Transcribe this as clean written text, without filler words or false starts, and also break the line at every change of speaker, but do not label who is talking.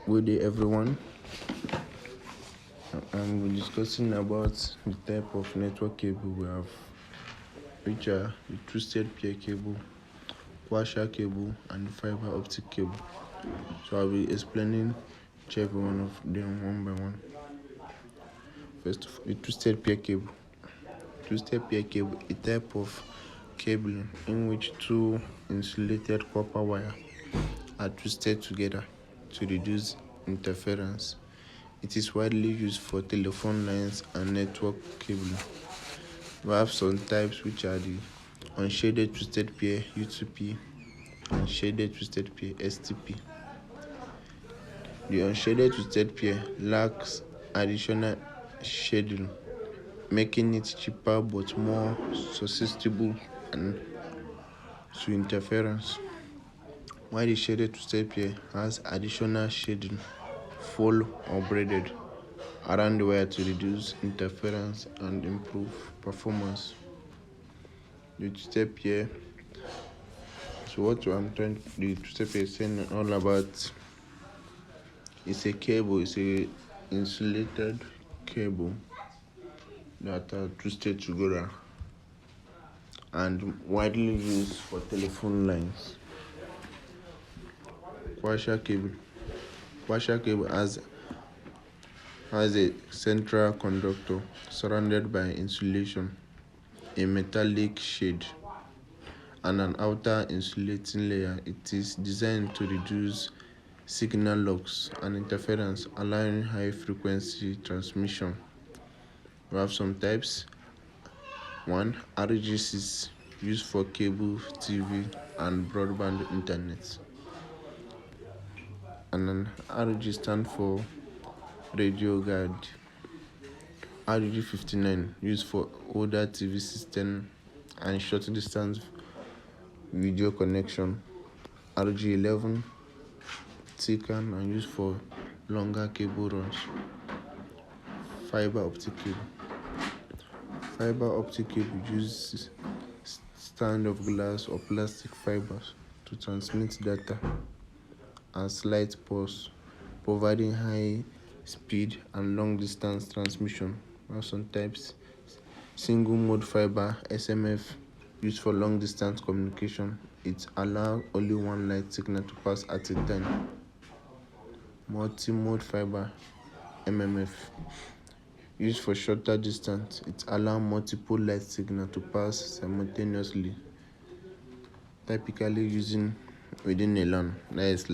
Good day, everyone. We're discussing about the type of network cable we have, which are the twisted pair cable, coaxial cable, and the fiber optic cable. So I'll be explaining each every one of them one by one. First, the twisted pair cable. Twisted pair cable, a type of cable in which two insulated copper wire are twisted together to reduce interference. It is widely used for telephone lines and network cabling. We have some types, which are the unshaded twisted pair (UTP) and shaded twisted pair (STP). The unshaded twisted pair lacks additional shading, making it cheaper but more susceptible to interference, while the shaded twisted pair has additional shading, full or braided, around the wire to reduce interference and improve performance. The twisted pair. So what the twisted pair is saying all about is a cable, it's a insulated cable that are twisted together and widely used for telephone lines. Coaxial cable. Coaxial cable has a central conductor surrounded by insulation, a metallic shade, and an outer insulating layer. It is designed to reduce signal loss and interference, allowing high frequency transmission. We have some types. 1. RGCs, used for cable TV and broadband internet. And then RG stands for radio guide. RG 59, used for older TV system and short distance video connection. RG 11, TCAN, and used for longer cable runs. Fiber optic cable. Fiber optic cable uses strand of glass or plastic fibers to transmit data and slight pulse, providing high speed and long distance transmission. Some types: single mode fiber (SMF), used for long distance communication. It allows only one light signal to pass at a time. Multi-mode fiber (MMF), used for shorter distance. It allows multiple light signals to pass simultaneously, typically using within a LAN, that is